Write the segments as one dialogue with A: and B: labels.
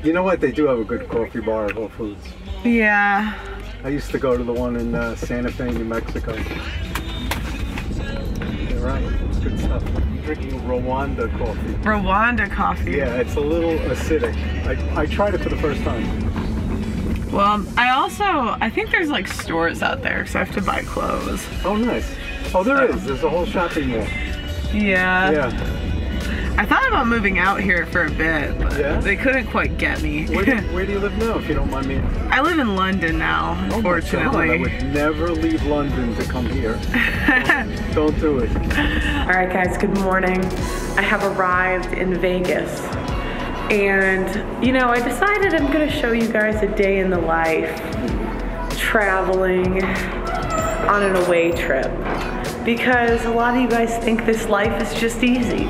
A: You know what? They do have a good coffee bar at Whole Foods.
B: Yeah.
A: I used to go to the one in Santa Fe, New Mexico. You're right. It's good stuff. I'm drinking Rwanda coffee.
B: Rwanda coffee.
A: Yeah, it's a little acidic. I tried it for the first time.
B: Well, I think there's like stores out there, so I have to buy clothes.
A: Oh, nice. Oh, there is. There's a whole shopping mall.
B: Yeah.
A: Yeah.
B: I thought about moving out here for a bit, but they couldn't quite get me.
A: Where do you live now, if you don't mind me?
B: I live in London now, unfortunately.
A: I would never leave London to come here. Don't do it.
B: All right, guys, good morning. I have arrived in Vegas. And, you know, I decided I'm gonna show you guys a day in the life, traveling on an away trip. Because a lot of you guys think this life is just easy.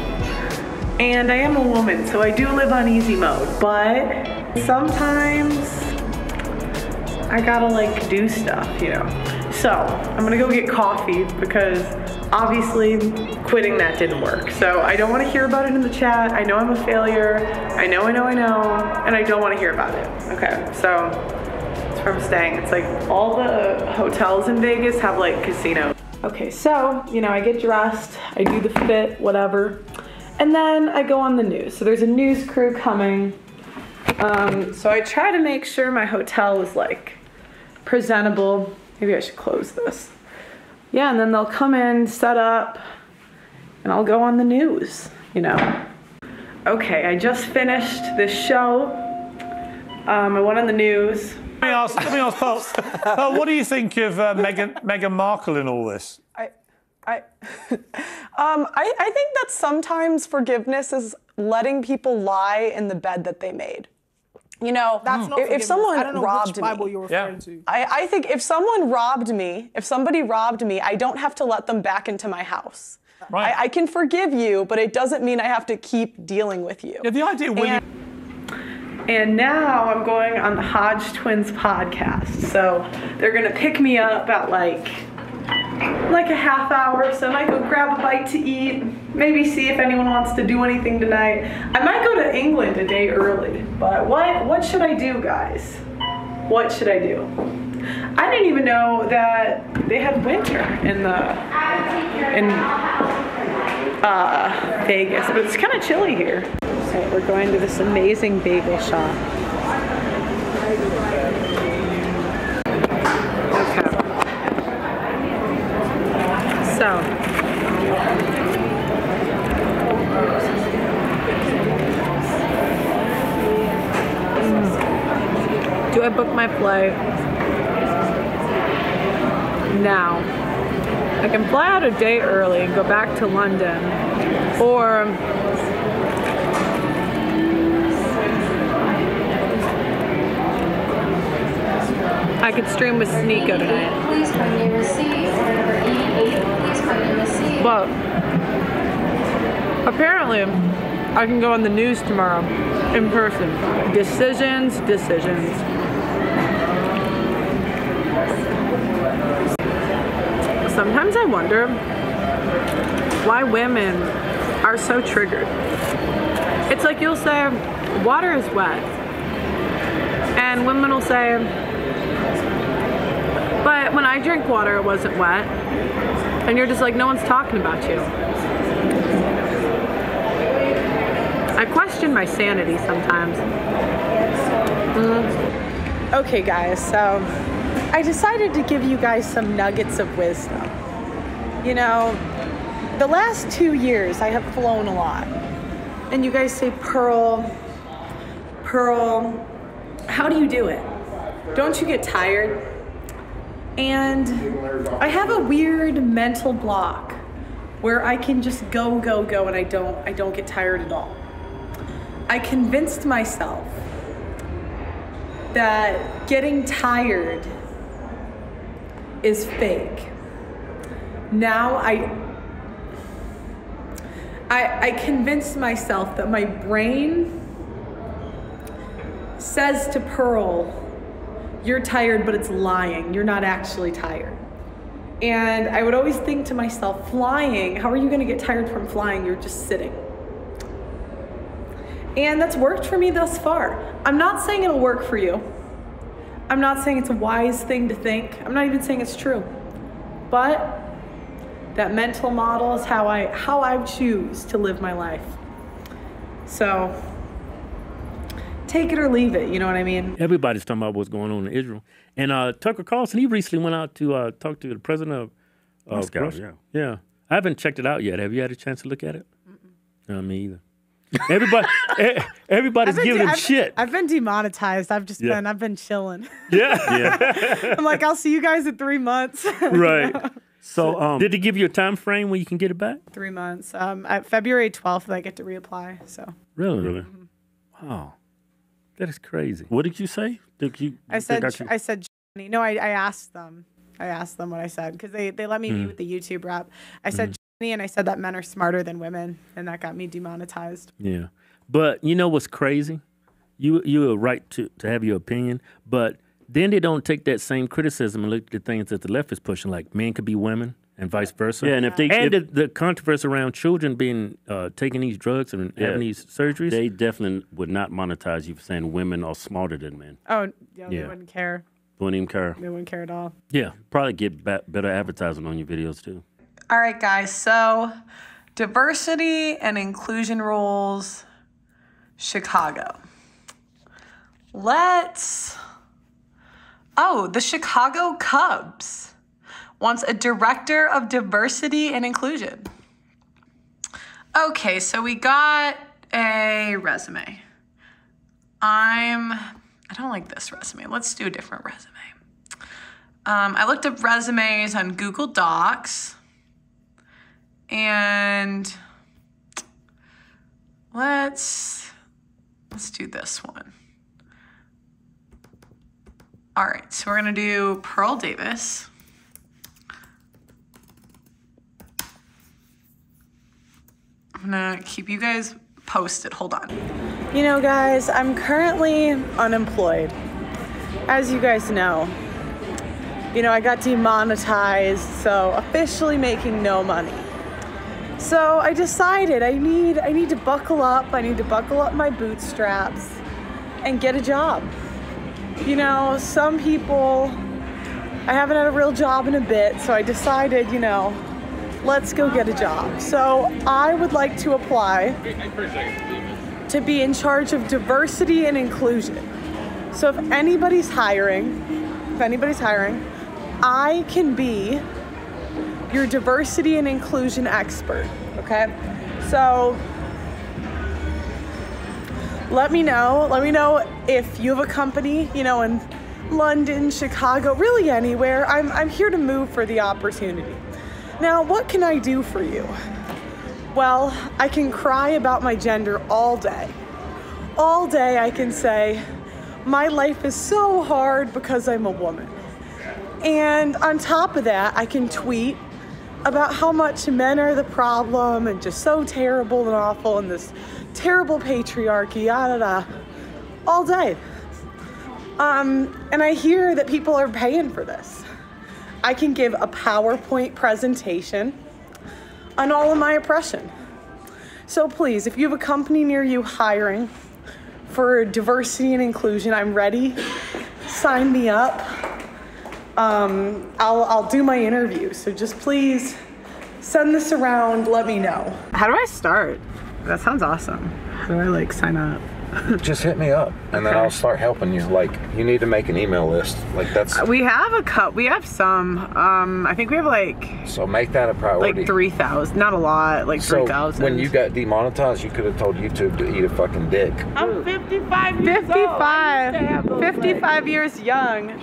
B: And I am a woman, so I do live on easy mode, but sometimes I gotta like do stuff, you know. So I'm gonna go get coffee because obviously quitting that didn't work. So I don't wanna hear about it in the chat. I know I'm a failure. I know, and I don't wanna hear about it. Okay, so that's where I'm staying. It's like all the hotels in Vegas have like casinos. Okay, so, you know, I get dressed, I do the fit, whatever. And then I go on the news. So there's a news crew coming. So I try to make sure my hotel is like presentable. Maybe I should close this. Yeah, and then they'll come in, set up, and I'll go on the news, you know. Okay, I just finished this show. I went on the news.
C: Let me ask Pearl, what do you think of Meghan Markle in all this?
D: I think that sometimes forgiveness is letting people lie in the bed that they made. You know,
E: that's not
D: if someone
E: I don't know
D: robbed
E: which Bible you're referring to.
D: I think if someone robbed me, if somebody robbed me, I don't have to let them back into my house.
C: Right.
D: I can forgive you, but it doesn't mean I have to keep dealing with you.
C: Yeah, the idea when
B: And now I'm going on the Hodge Twins podcast. So they're gonna pick me up at like a half hour, so I might go grab a bite to eat, maybe see if anyone wants to do anything tonight. I might go to England a day early, but what should I do, guys? What should I do? I didn't even know that they had winter in Vegas, but it's kind of chilly here. So we're going to this amazing bagel shop. So, do I book my flight? Now. I can fly out a day early and go back to London, or I could stream with Sneeko tonight.
F: Please bring your receipt. Number E8, please bring your receipt.
B: But apparently, I can go on the news tomorrow in person. Decisions. Sometimes I wonder why women are so triggered. It's like you'll say, water is wet. And women will say, but when I drink water, it wasn't wet. And you're just like, no one's talking about you. I question my sanity sometimes. Okay, guys, so I decided to give you guys some nuggets of wisdom. You know, the last 2 years I have flown a lot. And you guys say, Pearl, how do you do it? Don't you get tired? And I have a weird mental block where I can just go, and I don't get tired at all. I convinced myself that getting tired is fake. Now I convinced myself that my brain says to Pearl, you're tired, but it's lying. You're not actually tired. And I would always think to myself, flying, how are you gonna get tired from flying? You're just sitting. And that's worked for me thus far. I'm not saying it'll work for you. I'm not saying it's a wise thing to think. I'm not even saying it's true. But that mental model is how I choose to live my life. So take it or leave it, you know what I mean?
E: Everybody's talking about what's going on in Israel. And Tucker Carlson, he recently went out to talk to the president of
G: Moscow,
E: Russia. Yeah. I haven't checked it out yet. Have you had a chance to look at it? No, me either. Everybody's giving him shit.
B: I've been demonetized. I've been chilling.
E: Yeah.
B: I'm like, I'll see you guys in 3 months.
E: Right. So did they give you a time frame when you can get it back?
B: 3 months. At February 12th, I get to reapply. So.
E: Really?
G: Mm-hmm.
E: Wow. That is crazy.
G: What did you say?
B: I said, no, I asked them. I asked them what I said because they let me be with the YouTube rep. I said, and I said that men are smarter than women, and that got me demonetized.
E: Yeah. But you know what's crazy? You are right to have your opinion, but then they don't take that same criticism and look at the things that the left is pushing, like men could be women and vice versa.
G: Yeah, and if
E: the controversy around children being taking these drugs and having these surgeries,
G: they definitely would not monetize you for saying women are smarter than men.
B: Oh, yeah, they wouldn't care.
G: Wouldn't even care.
B: They wouldn't care at all.
E: Yeah,
G: probably get better advertising on your videos too.
D: All right, guys. So, diversity and inclusion rules, Chicago. The Chicago Cubs wants a director of diversity and inclusion. Okay, so we got a resume. I don't like this resume. Let's do a different resume. I looked up resumes on Google Docs. And let's do this one. All right, so we're gonna do Pearl Davis. I'm gonna keep you guys posted. Hold on. You know, guys, I'm currently unemployed. As you guys know, I got demonetized, so officially making no money. So I decided I need to buckle up. I need to buckle up my bootstraps and get a job. Some people, I haven't had a real job in a bit, so I decided, let's go get a job. So I would like to apply to be in charge of diversity and inclusion. So if anybody's hiring, I can be your diversity and inclusion expert, okay? So let me know if you have a company, in London, Chicago, really anywhere. I'm here to move for the opportunity. Now, what can I do for you? Well, I can cry about my gender all day. All day I can say, my life is so hard because I'm a woman. And on top of that, I can tweet about how much men are the problem and just so terrible and awful and this terrible patriarchy, all day. And I hear that people are paying for this. I can give a PowerPoint presentation on all of my oppression. So please, if you have a company near you hiring for diversity and inclusion, I'm ready. Sign me up. I'll do my interview. So just please send this around. Let me know. How do I start? That sounds awesome. How do I sign up?
H: Just hit me up, and then I'll start helping you. You need to make an email list. That's.
B: We have we have some. I think we have
H: So make that a priority.
B: 3,000. Not a lot. 3,000.
H: So when you got demonetized, you could have told YouTube to eat a fucking dick.
B: I'm 55 years old. 55 years young. You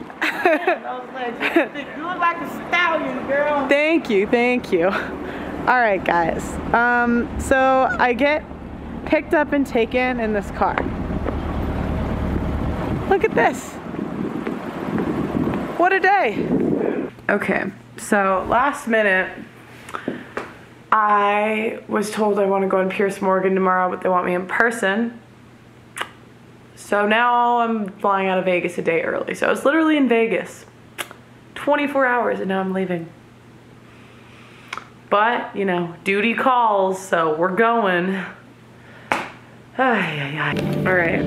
B: look like a stallion, girl. Thank you. All right, guys. So I get picked up and taken in this car. Look at this. What a day. Okay, so last minute, I was told I want to go in Pierce Morgan tomorrow, but they want me in person. So now I'm flying out of Vegas a day early. So I was literally in Vegas 24 hours and now I'm leaving. But, duty calls, so we're going. Ay, ay, ay. All right.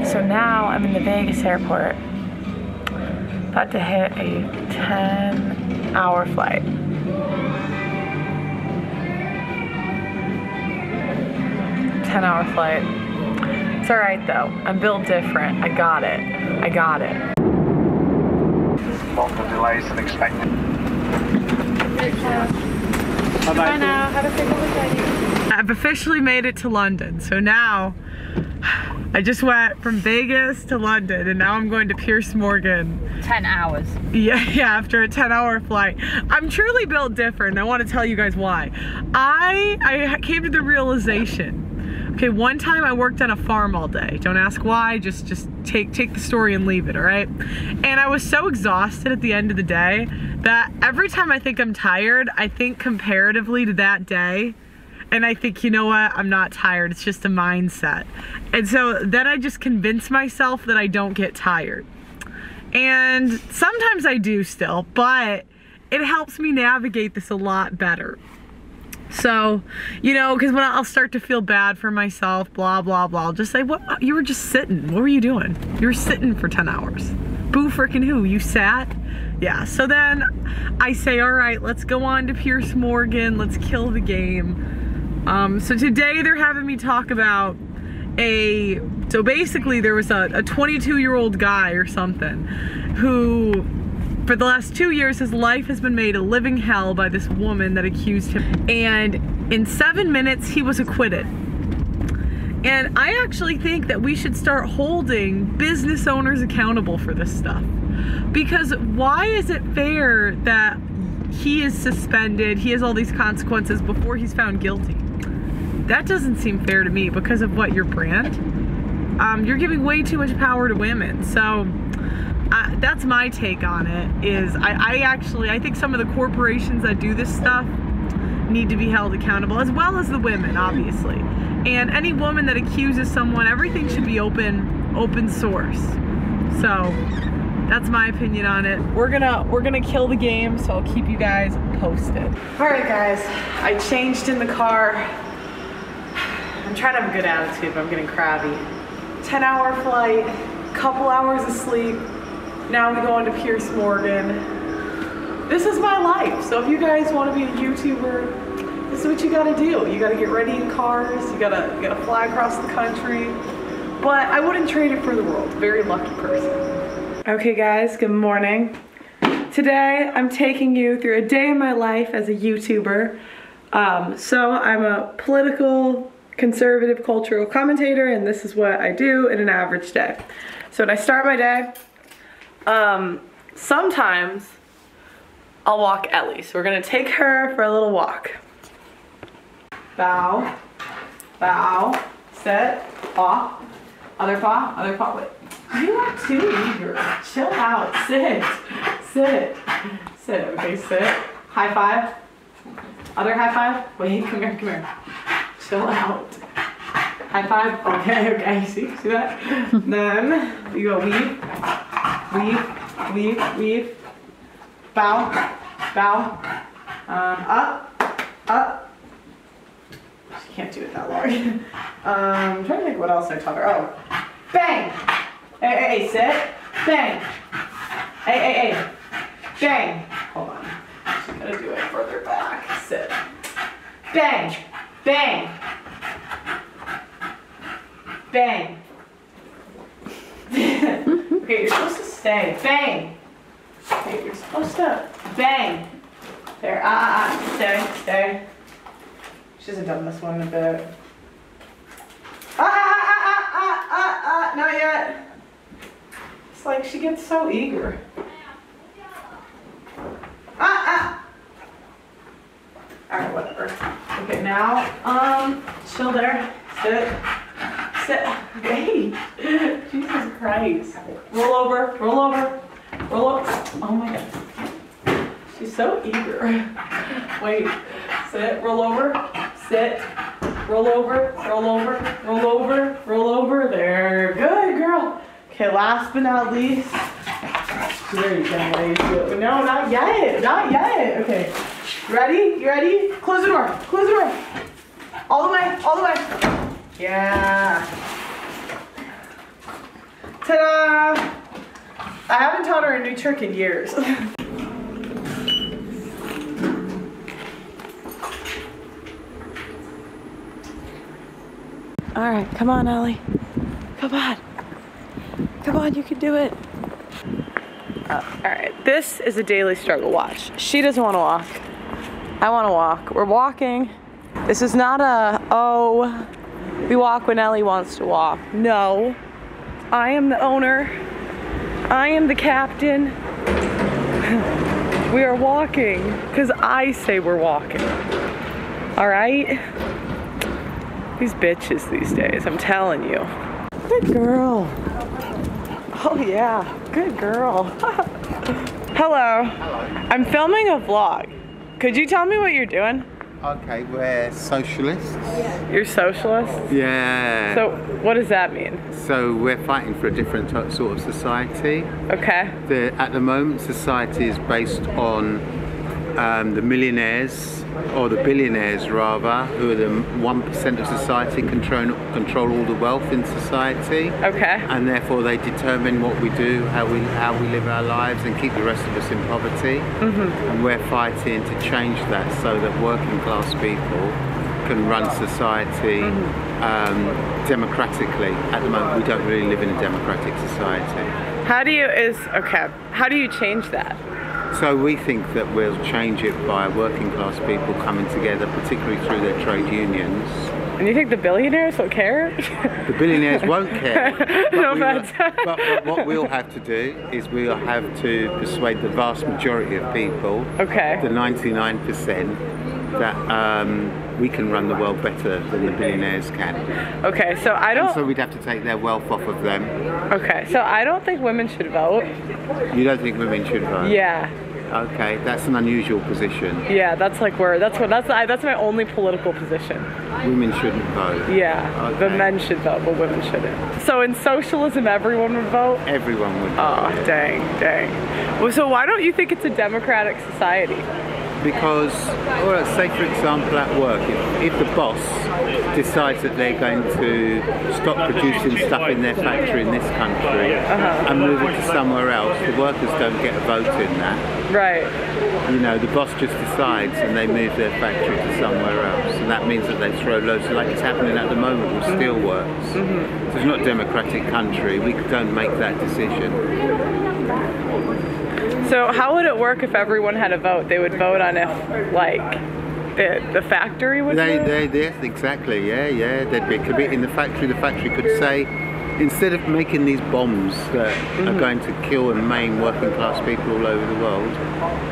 B: So now I'm in the Vegas airport. About to hit a 10-hour flight. 10-hour flight. It's all right though. I'm built different. I got it. I got it.
A: Lots of delays than expected.
B: Bye now. Have a safe flight. I've officially made it to London. So now I just went from Vegas to London and now I'm going to Pierce Morgan.
F: 10 hours.
B: Yeah, after a 10-hour flight. I'm truly built different. I want to tell you guys why. I came to the realization. Okay, one time I worked on a farm all day. Don't ask why, just take the story and leave it, all right? And I was so exhausted at the end of the day that every time I think I'm tired, I think comparatively to that day. And I think, you know what, I'm not tired, it's just a mindset. And so then I just convince myself that I don't get tired. And sometimes I do still, but it helps me navigate this a lot better. So, you know, because when I'll start to feel bad for myself, blah, blah, blah, I'll just say, what, you were just sitting. What were you doing? You were sitting for 10 hours. Boo frickin' who? You sat? Yeah, so then I say, all right, let's go on to Pierce Morgan. Let's kill the game. So today they're having me talk about so basically there was a 22-year-old guy or something who, for the last 2 years, his life has been made a living hell by this woman that accused him. And in 7 minutes, he was acquitted. And I actually think that we should start holding business owners accountable for this stuff. Because why is it fair that he is suspended, he has all these consequences before he's found guilty? That doesn't seem fair to me because of what, your brand? You're giving way too much power to women. So that's my take on it, is I think some of the corporations that do this stuff need to be held accountable, as well as the women, obviously. And any woman that accuses someone, everything should be open source. So that's my opinion on it. We're gonna kill the game, so I'll keep you guys posted. All right, guys, I changed in the car. I'm trying to have a good attitude, but I'm getting crabby. 10-hour flight, couple hours of sleep. Now we go on to Pierce Morgan. This is my life. So if you guys want to be a YouTuber, this is what you gotta do. You gotta get ready in cars, you gotta fly across the country. But I wouldn't trade it for the world. Very lucky person. Okay guys, good morning. Today I'm taking you through a day in my life as a YouTuber. So I'm a political, conservative, cultural commentator, and this is what I do in an average day. So when I start my day, sometimes I'll walk Ellie. So we're gonna take her for a little walk. Bow, bow, sit, paw, other paw, wait. You are too eager. Chill out, sit, okay, sit. High five, other high five. Wait, come here. Chill out. High five, okay, see that? Then you go weave, bow, up. She can't do it that long. I'm trying to think what else I taught her. Oh, bang, hey, sit, bang, hey, bang. Hold on, she's gonna do it further back. Sit, bang. Okay, you're supposed to stay. Bang. Okay, you're supposed to bang. There, stay. She hasn't done this one in a bit. Not yet. It's like she gets so eager. Alright, whatever. Okay, now, chill there. Sit. Wait. Jesus Christ. Roll over. Oh my God. She's so eager. Wait. Sit. Roll over. Sit. Roll over. There. Good girl. Okay, last but not least. There you go, ladies. No, not yet. Okay. Ready? You ready? Close the door. All the way.
D: Yeah. Ta-da! I haven't taught her a new trick in years. All right, come on, Ellie. Come on. Come on, you can do it. All right, this is a daily struggle. Watch. She doesn't want to walk. I want to walk. We're walking. This is not a, oh, we walk when Ellie wants to walk. No, I am the owner. I am the captain. We are walking because I say we're walking. All right? These bitches these days, I'm telling you. Good girl. Oh yeah, good girl. Hello.
I: Hello.
D: I'm filming a vlog. Could you tell me what you're doing?
I: Okay, we're socialists.
D: You're socialists?
I: Yeah.
D: So what does that mean?
I: So we're fighting for a different sort of society.
D: Okay.
I: At the moment, society is based on the millionaires, or the billionaires rather, who are the 1% of society, control all the wealth in society.
D: Okay.
I: And therefore they determine what we do, how we live our lives, and keep the rest of us in poverty. And we're fighting to change that so that working class people can run society democratically. At the moment, we don't really live in a democratic society.
D: How do you change that?
I: So we think that we'll change it by working class people coming together, particularly through their trade unions.
D: And you think the billionaires will care?
I: The billionaires won't care.
D: But
I: what we'll have to do is we'll have to persuade the vast majority of people, the 99%, that we can run the world better than the billionaires can.
D: Okay, so I don't...
I: And so we'd have to take their wealth off of them.
D: Okay, so I don't think women should vote.
I: You don't think women should vote?
D: Yeah.
I: Okay, that's an unusual position.
D: Yeah, that's my only political position.
I: Women shouldn't vote.
D: Yeah,
I: okay.
D: The men should vote, but women shouldn't. So in socialism, everyone would vote?
I: Everyone would vote.
D: Oh, dang. Well, so why don't you think it's a democratic society?
I: Because, all right, say for example at work, if the boss decides that they're going to stop producing stuff in their factory in this country and move it to somewhere else, the workers don't get a vote in that.
D: Right.
I: You know, the boss just decides and they move their factory to somewhere else, and that means that they throw loads, like it's happening at the moment with steelworks. So it's not a democratic country, we don't make that decision.
D: So how would it work if everyone had a vote? They would vote on if, like, the factory would
I: Yes, exactly, yeah. They'd be in the factory could say, instead of making these bombs that are going to kill and maim working class people all over the world,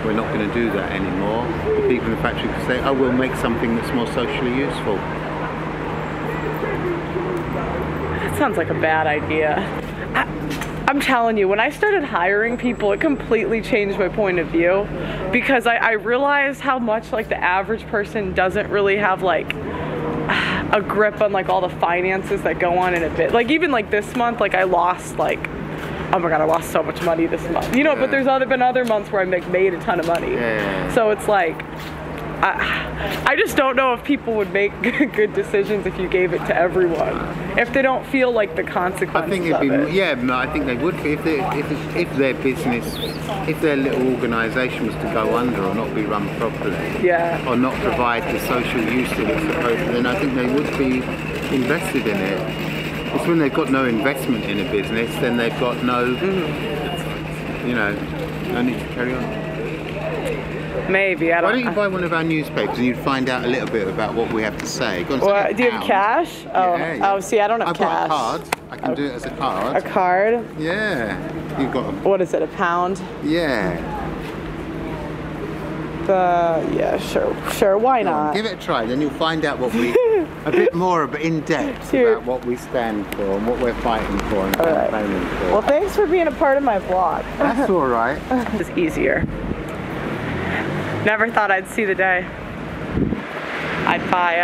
I: we're not going to do that anymore. The people in the factory could say, oh, we'll make something that's more socially useful.
D: That sounds like a bad idea. I'm telling you, when I started hiring people, it completely changed my point of view, because I realized how much like the average person doesn't really have like a grip on like all the finances that go on in a bit. Like even like this month, like I lost like, oh my god, I lost so much money this month. You know, but there's been other months where I made a ton of money. Yeah. So it's like, I just don't know if people would make good decisions if you gave it to everyone, if they don't feel like the consequences.
I: I think it'd be, I think they would. If their business, if their little organisation was to go under or not be run properly, or not provide the social use that it's supposed to, then I think they would be invested in it. It's when they've got no investment in a business, then they've got no, you know, no need to carry on.
D: Maybe, I don't know.
I: Why don't you buy one of our newspapers and you'd find out a little bit about what we have to say? Go on,
D: well, do you have cash? Oh, see, I don't have cash.
I: I've got a card. I can do it as a card.
D: A card?
I: Yeah. You've got them.
D: What is it, £1?
I: Yeah.
D: Yeah, sure, why not?
I: Give it a try, then you'll find out what we, a bit more in depth about what we stand for and what we're fighting for and campaigning for.
D: Well, thanks for being a part of my vlog.
I: That's all right.
D: It's easier. Never thought I'd see the day. I'd buy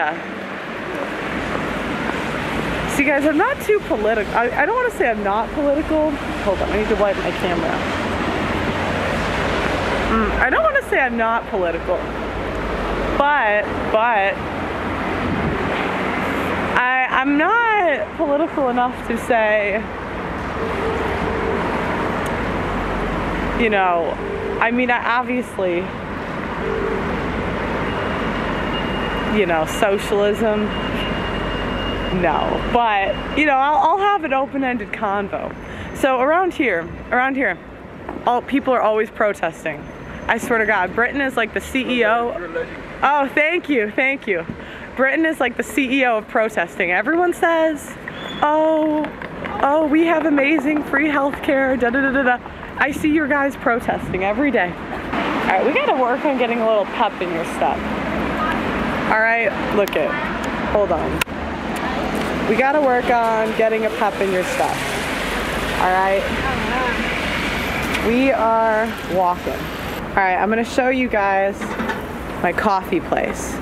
D: See guys, I'm not too political. I don't want to say I'm not political. Hold on, I need to wipe my camera. I don't want to say I'm not political, but I'm not political enough to say, you know, I mean, obviously, you know, socialism, no. But, you know, I'll have an open-ended convo. So around here, people are always protesting. I swear to God, Britain is like the CEO. Oh, thank you. Britain is like the CEO of protesting. Everyone says, oh, we have amazing free healthcare, da-da-da-da-da. I see your guys protesting every day. All right, we gotta work on getting a little pep in your step. All right, hold on. We gotta work on getting a pep in your step. All right? We are walking. All right, I'm gonna show you guys my coffee place.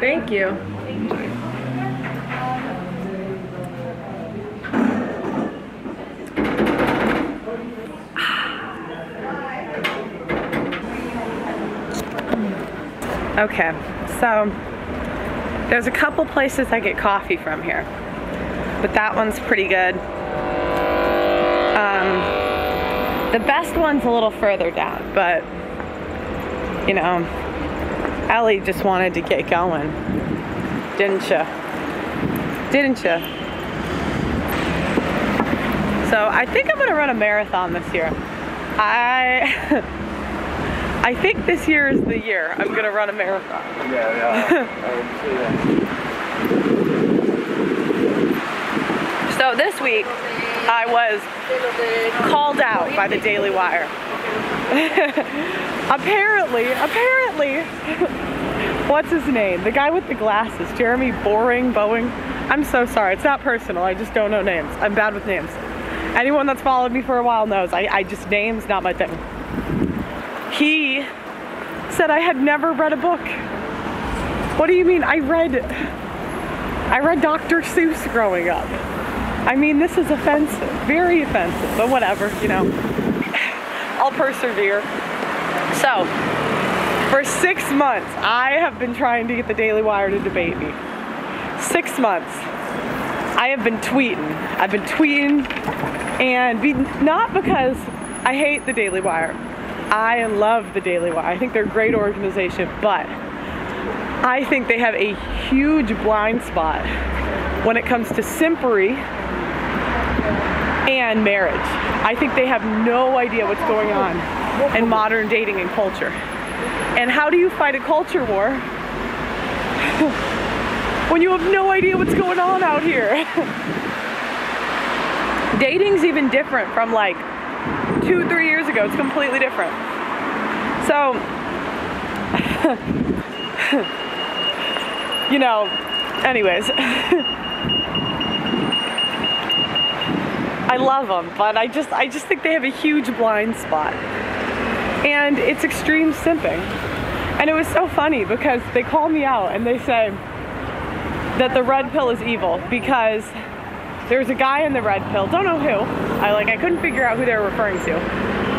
D: Thank you. Okay, so there's a couple places I get coffee from here, but that one's pretty good. The best one's a little further down, but you know, Ellie just wanted to get going, didn't you? So I think I'm gonna run a marathon this year. I think this year is the year I'm gonna run a marathon. Yeah. So this week, I was called out by the Daily Wire. apparently, what's his name? The guy with the glasses, Jeremy Boring. I'm so sorry, it's not personal, I just don't know names. I'm bad with names. Anyone that's followed me for a while knows I just, names, not my thing. He said I had never read a book. What do you mean? I read Dr. Seuss growing up. I mean, this is offensive, very offensive, but whatever, you know. I'll persevere. So, for 6 months, I have been trying to get the Daily Wire to debate me. 6 months. I have been tweeting. I've been tweeting, and not because I hate the Daily Wire. I love the Daily Wire. I think they're a great organization, but I think they have a huge blind spot when it comes to simpery and marriage. I think they have no idea what's going on in modern dating and culture. And how do you fight a culture war when you have no idea what's going on out here? Dating's even different from like 2-3 years ago. It's completely different. So, you know, anyways, I love them, but I just think they have a huge blind spot, and it's extreme simping. And it was so funny because they call me out and they say that the red pill is evil because there's a guy in the red pill, don't know who, I couldn't figure out who they were referring to,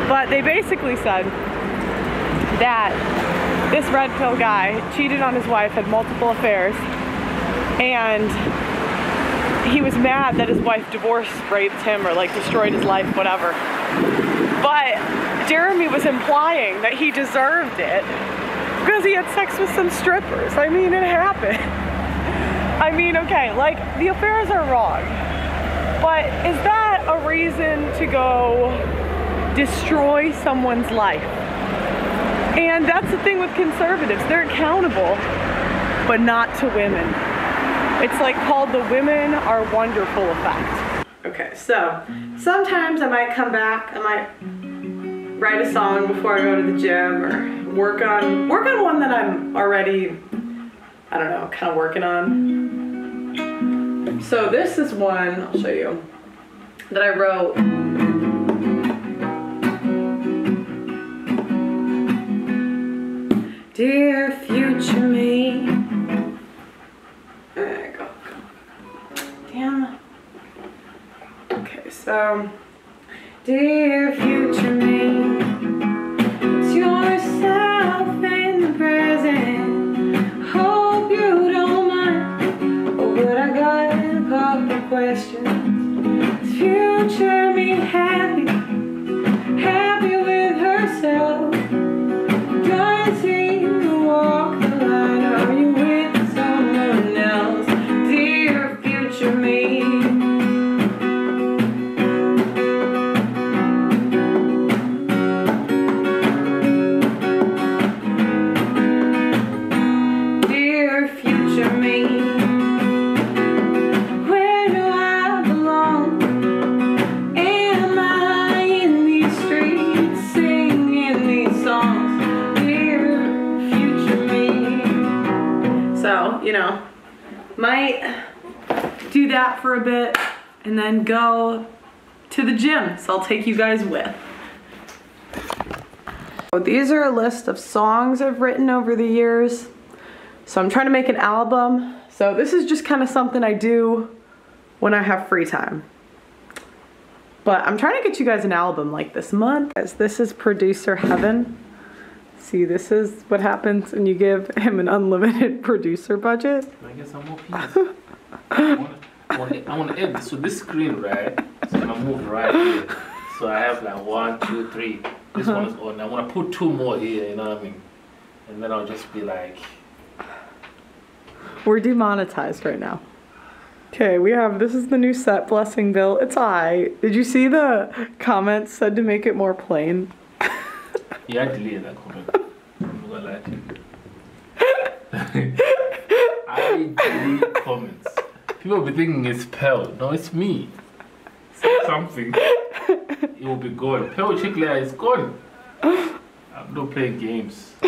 D: but they basically said that this red pill guy cheated on his wife, had multiple affairs, and he was mad that his wife raped him or like destroyed his life, whatever. But Jeremy was implying that he deserved it because he had sex with some strippers. I mean, it happened. I mean, okay, like, the affairs are wrong, but is that a reason to go destroy someone's life? And that's the thing with conservatives. They're accountable, but not to women. It's like called the women are wonderful effect. Okay, so sometimes I might come back, I might write a song before I go to the gym or work on one that I'm already, I don't know, kind of working on. So this is one, I'll show you, that I wrote. Dear future me. There you go. So, dear future me, it's yourself in the present. Hope you don't mind, but I got a couple questions. Is future me happy with herself? Does he walk the line? Are you with someone else? Dear future me. Dear future me. Where do I belong? Am I in these streets singing these songs? Dear future me. So, you know, might do that for a bit and then go to the gym. So I'll take you guys with. So these are a list of songs I've written over the years. So I'm trying to make an album. So this is just kind of something I do when I have free time. But I'm trying to get you guys an album like this month. Guys, this is producer heaven. See, this is what happens when you give him an unlimited producer budget.
J: I get some more pieces. I want to edit. So this screen, right? So I'm gonna move right here. So I have like 1, 2, 3. This one is on. I want to put 2 more here. You know what I mean? And then I'll just be like.
D: We're demonetized right now. Okay, we have, this is the new set, Blessing Bill. It's alright. Did you see the comments said to make it more plain?
J: Yeah, I deleted that comment. I'm not gonna lie to you. I delete comments. People will be thinking it's Pearl. No, it's me. Say something. It will be gone. Pearl Chicklea is gone. I'm not playing games. I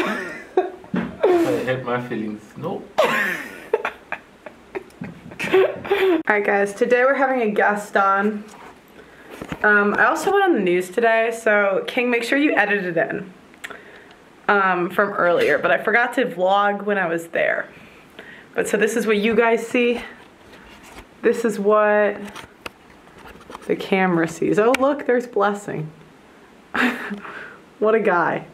J: hurt my feelings. No.
D: Alright guys, today we're having a guest on. I also went on the news today, so King, make sure you edit it in from earlier, but I forgot to vlog when I was there. But so this is what you guys see. This is what the camera sees. Oh look, there's Blessing. What a guy.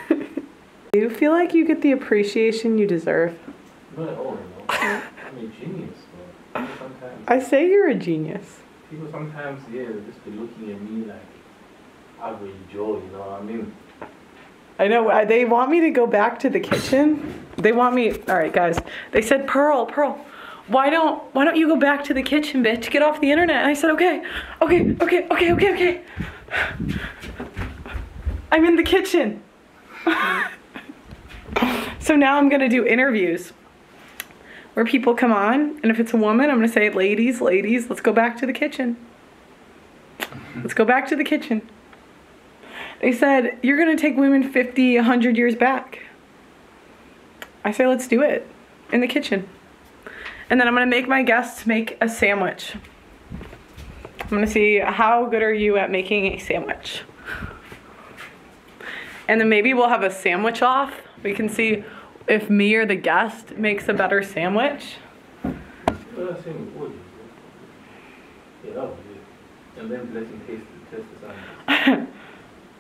D: Do you feel like you get the appreciation you deserve?
J: Not at all, no. I'm a genius, bro. Sometimes.
D: I say you're a genius.
J: People sometimes, yeah, just be looking at me like average Joe, you know what I mean?
D: I know, they want me to go back to the kitchen. They want me, all right guys, they said, Pearl, why don't you go back to the kitchen, bitch? Get off the internet. And I said, okay. I'm in the kitchen. So now I'm gonna do interviews where people come on, and if it's a woman, I'm gonna say, ladies, let's go back to the kitchen. Let's go back to the kitchen. They said, you're gonna take women 50, 100 years back. I say, let's do it in the kitchen. And then I'm gonna make my guests make a sandwich. I'm gonna see how good are you at making a sandwich. And then maybe we'll have a sandwich off. We can see if me or the guest makes a better sandwich.
J: Yeah, that was it. And then Blessing test the sandwich.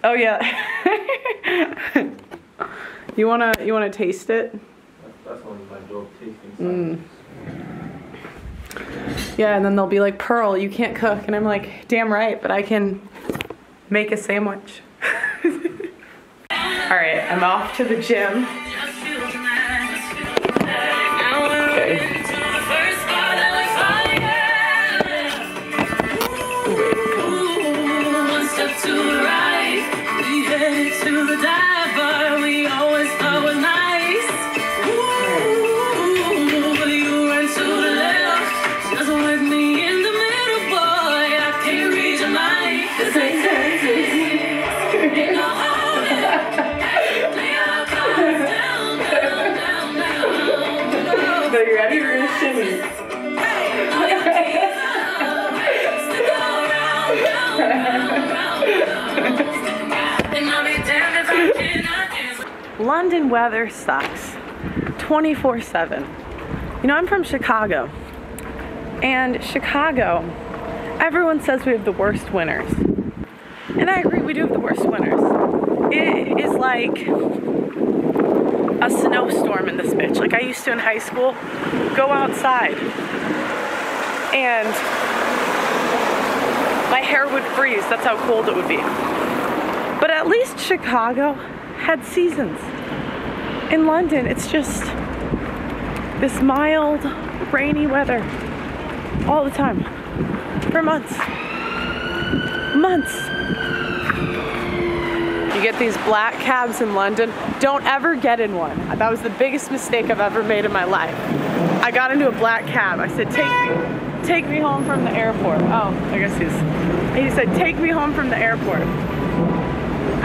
D: Oh yeah. You wanna taste it?
J: That's one of my job, tasting sandwiches.
D: Yeah, and then they'll be like, Pearl, you can't cook. And I'm like, damn right, but I can make a sandwich. All right, I'm off to the gym. Okay. Are you ready? We're gonna shimmy. London weather sucks 24/7. You know, I'm from Chicago, and Chicago,
B: everyone says we have the worst winters. And I agree, we do have the worst winters. It is like a snowstorm in this bitch. Like I used to in high school, go outside and my hair would freeze. That's how cold it would be. But at least Chicago had seasons. In London, it's just this mild, rainy weather all the time for months. Months. You get these black cabs in London. Don't ever get in one. That was the biggest mistake I've ever made in my life. I got into a black cab. I said, take me home from the airport. Oh, I guess he said, take me home from the airport.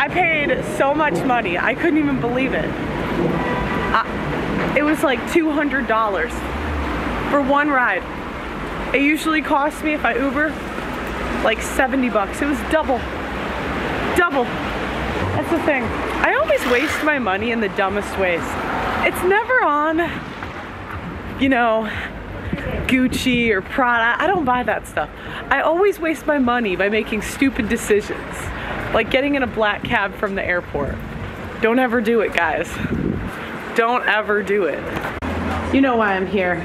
B: I paid so much money. I couldn't even believe it. It was like $200 for one ride. It usually costs me, if I Uber, like 70 bucks. It was double. Double. That's the thing. I always waste my money in the dumbest ways. It's never on, you know, Gucci or Prada. I don't buy that stuff. I always waste my money by making stupid decisions. Like getting in a black cab from the airport. Don't ever do it, guys. Don't ever do it. You know why I'm here.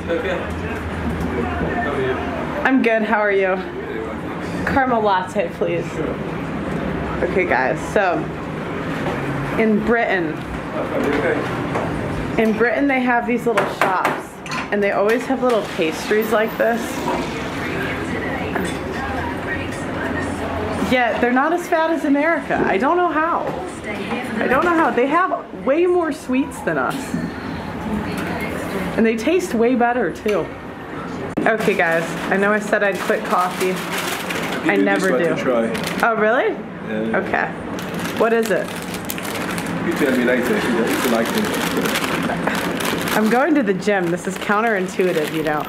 B: I'm good, how are you? Caramel latte, please. Okay guys, so in Britain they have these little shops and they always have little pastries like this. Yet they're not as fat as America. I don't know how. I don't know how. They have way more sweets than us. And they taste way better too. Okay guys, I know I said I'd quit coffee. I never do. Oh really?
K: Yeah.
B: Okay. What is it?
K: You tell me later if you like it.
B: I'm going to the gym. This is counterintuitive, you know.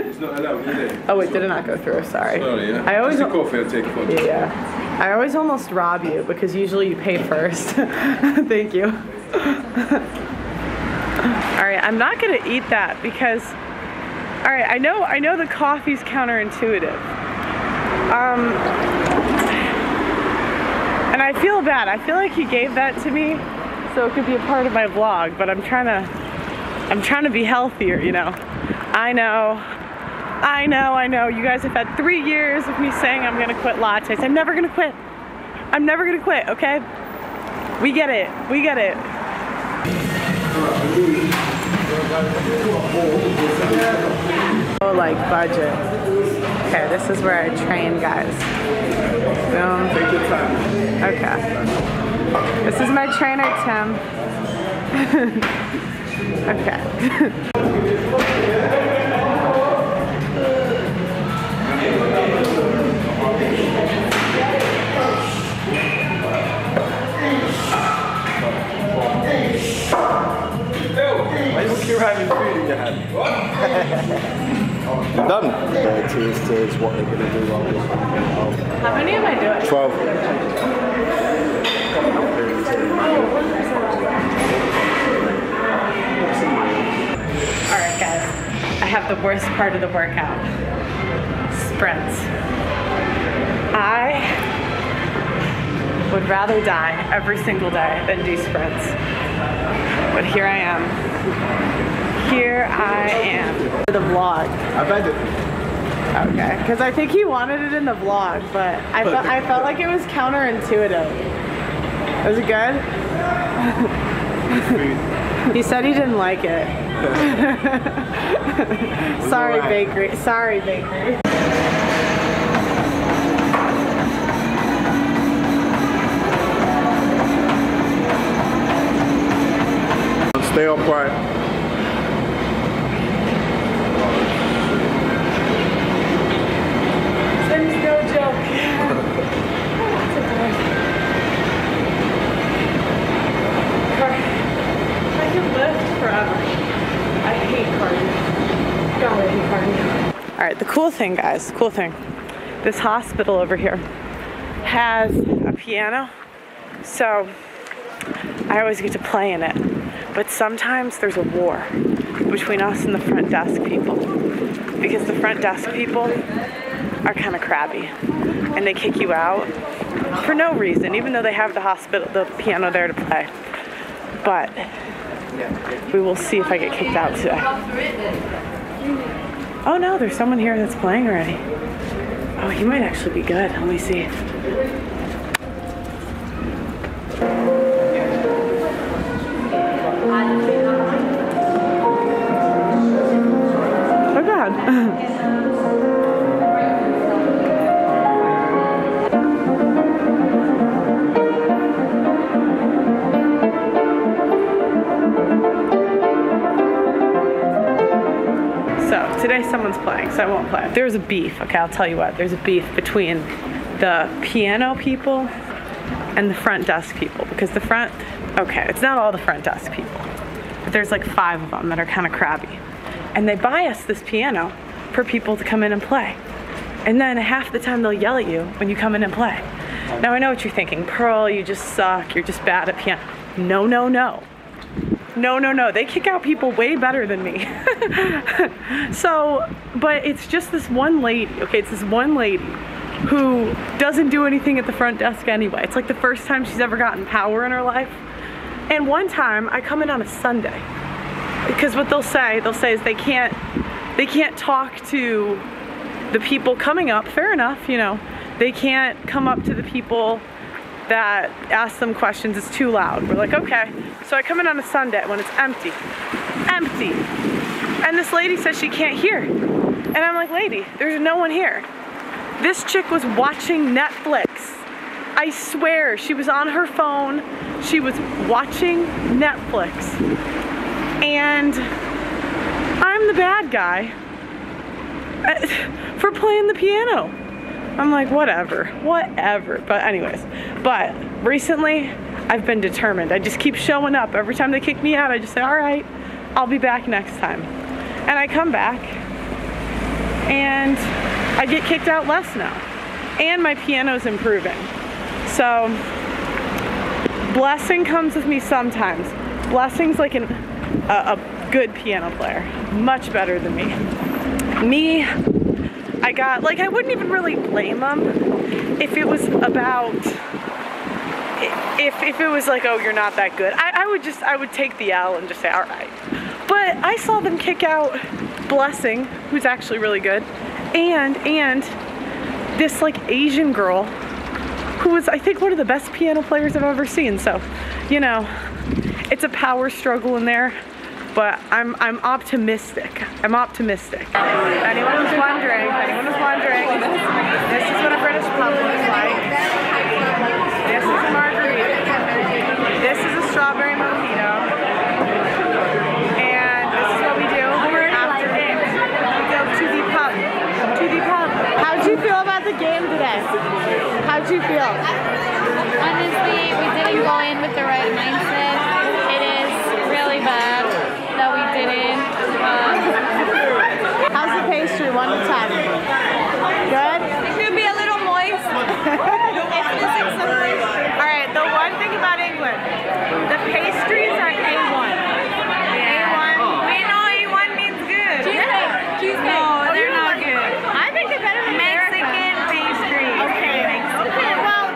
K: It's not allowed, is it?
B: Oh wait, did it not go through? Sorry.
K: Sorry, yeah.
B: I always.
K: Just a coffee, I'll take it.
B: Yeah. I always almost rob you because usually you pay first. Thank you. All right, I'm not gonna eat that because. All right, I know the coffee's counterintuitive. And I feel bad. I feel like he gave that to me so it could be a part of my vlog, but I'm trying to be healthier, you know. I know. You guys have had 3 years of me saying I'm gonna quit lattes. I'm never gonna quit. I'm never gonna quit, okay? We get it. We get it. Oh, like budget. Okay, this is where I train, guys. Boom.
K: Take your time.
B: Okay. This is my trainer, Tim. Okay.
K: Why you keep having food in your hand? You're done? Tears, what they're going to do.
B: How many am I doing?
K: 12.
B: Alright guys, I have the worst part of the workout. Sprints. I would rather die every single day than do sprints. But here I am. Here I am. The vlog.
K: I've had it.
B: Okay, because I think he wanted it in the vlog, but I felt like it was counterintuitive. Was it good? He said he didn't like it. Sorry, bakery. Sorry, bakery.
K: Stay upright.
B: Tim's no joke. I can lift forever. I hate cardio. God, I hate cardio. All right, the cool thing, guys, cool thing. This hospital over here has a piano, so I always get to play in it. But sometimes there's a war between us and the front desk people. Because the front desk people are kind of crabby, and they kick you out for no reason, even though they have the piano there to play. But we will see if I get kicked out today. Oh no, there's someone here that's playing already. Oh, he might actually be good. Let me see. Oh God. Today someone's playing, so I won't play. There's a beef, okay, I'll tell you what. There's a beef between the piano people and the front desk people, because the front, okay, it's not all the front desk people, but there's like 5 of them that are kind of crabby. And they buy us this piano for people to come in and play. And then half the time they'll yell at you when you come in and play. Now I know what you're thinking, Pearl, you just suck, you're just bad at piano. No, no, no. No, no, no, they kick out people way better than me. So, but it's just this one lady, okay, it's this one lady who doesn't do anything at the front desk anyway. It's like the first time she's ever gotten power in her life. And one time, I come in on a Sunday, because what they'll say is they can't talk to the people coming up, fair enough, you know, they can't come up to the people that ask them questions, it's too loud. We're like, okay. So I come in on a Sunday when it's empty. Empty. And this lady says she can't hear. And I'm like, lady, there's no one here. This chick was watching Netflix. I swear, she was on her phone. She was watching Netflix. And I'm the bad guy for playing the piano. I'm like, whatever. But anyways, but recently I've been determined. I just keep showing up. Every time they kick me out, I just say, all right, I'll be back next time. And I come back and I get kicked out less now. And my piano's improving. So Blessing comes with me sometimes. Blessing's like a good piano player, much better than me. I wouldn't even really blame them if it was about, if it was like, oh, you're not that good. I would take the L and just say, all right. But I saw them kick out Blessing, who's actually really good, and this like Asian girl who was, I think, one of the best piano players I've ever seen. So, you know, it's a power struggle in there. But I'm optimistic. I'm optimistic. If anyone was wondering, this is what a British pub looks like. This is a margarita. This is a strawberry mojito. And this is what we do after games. We go to the pub. How'd you feel about the game today? How'd you feel?
F: Honestly, we didn't go in with the right mindset. It is really bad that we didn't.
D: How's the pastry, 1 to 10? Good?
F: It could be a little moist. It's missing some moist.
D: Alright, the one thing about England, the pastries are A1. A1.
F: We know A1 means good. Cheesecake. No, they're not good.
D: I think they're better than
F: Mexican pastry.
D: Okay, well,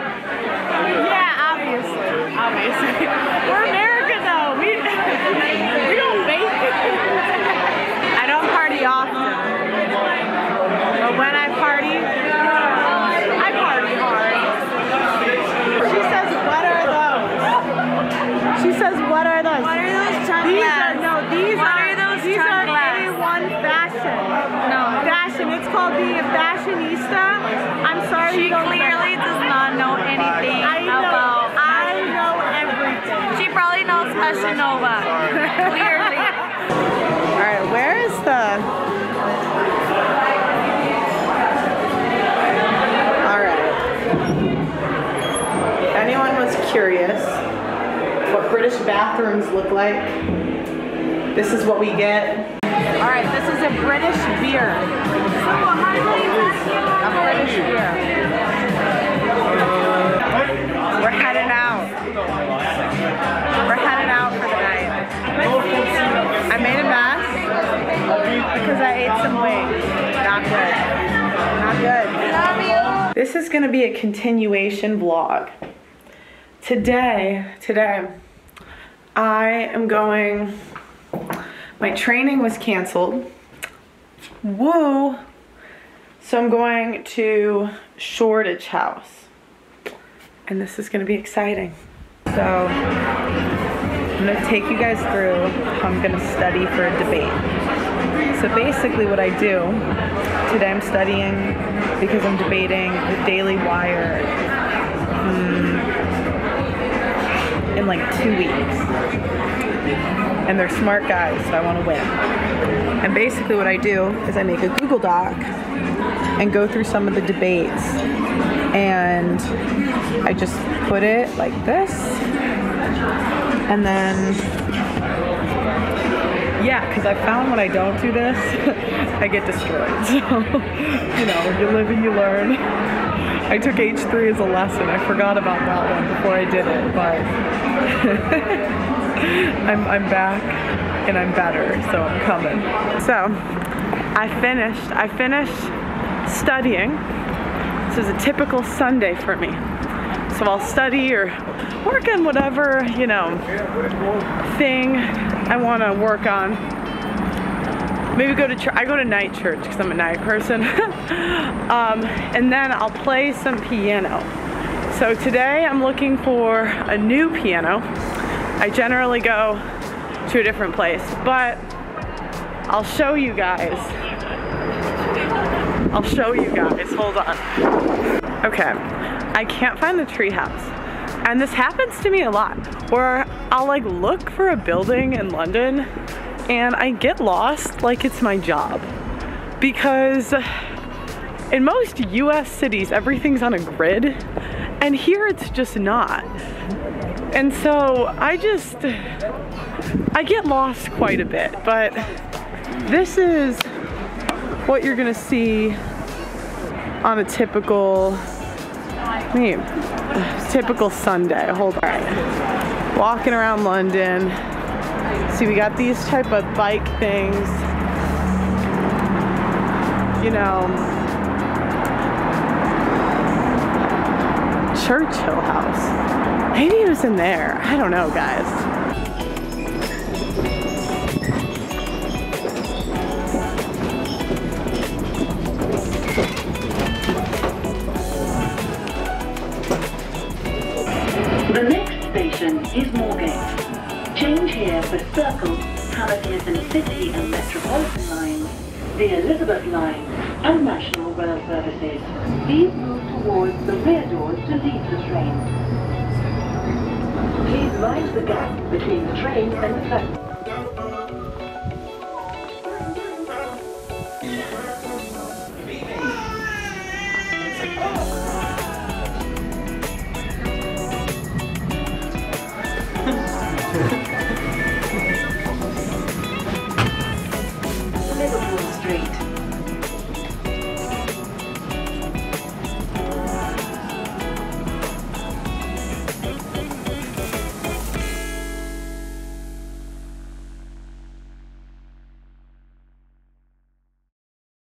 D: yeah, obviously. We're American though. We don't bake it. I don't party often. But when I party hard. She says, what are those?
F: What are those chanclas?
D: These are A1 fashion.
F: No.
D: Fashion. It's called being a fashionista. I'm sorry.
F: She
D: you don't
F: clearly does not know anything about.
D: I know everything.
F: She probably knows Fashion Nova. Clearly.
D: All right, where is the? All right. If anyone was curious what British bathrooms look like, this is what we get. All right, this is a British beer. A British beer. We're heading out. We're heading out for the night. I made a mess because I ate some wings. Not good. Not good.
B: is going to be a continuation vlog. Today, I am going, my training was canceled. Woo! So I'm going to Shoreditch House. And this is going to be exciting. So I'm going to take you guys through how I'm going to study for a debate. So basically what I do, today I'm studying because I'm debating the Daily Wire in like 2 weeks. And they're smart guys, so I want to win. And basically what I do is I make a Google Doc and go through some of the debates. And I just put it like this. And then, yeah, because I found when I don't do this, I get destroyed. So, you know, you live and you learn. I took H3 as a lesson. I forgot about that one before I did it, but I'm back and I'm better, so I'm coming. So, I finished studying. This is a typical Sunday for me. So I'll study or work on whatever, you know, thing I want to work on. Maybe go to church. I go to night church because I'm a night person. And then I'll play some piano. So today I'm looking for a new piano. I generally go to a different place, but I'll show you guys. Hold on. Okay, I can't find the treehouse. And this happens to me a lot, where I'll like look for a building in London and I get lost like it's my job. Because in most US cities, everything's on a grid, and here it's just not. And so I get lost quite a bit, but this is what you're gonna see on a typical Sunday. Hold on. Walking around London. See, we got these type of bike things. You know, Churchill House. Maybe it was in there. I don't know, guys.
L: The next station is Moorgate. Change here for Circle, Hammersmith City and Metropolitan lines, the Elizabeth line, and National Rail services. Please move towards the rear doors to leave the train. Please mind the gap between the train and the platform.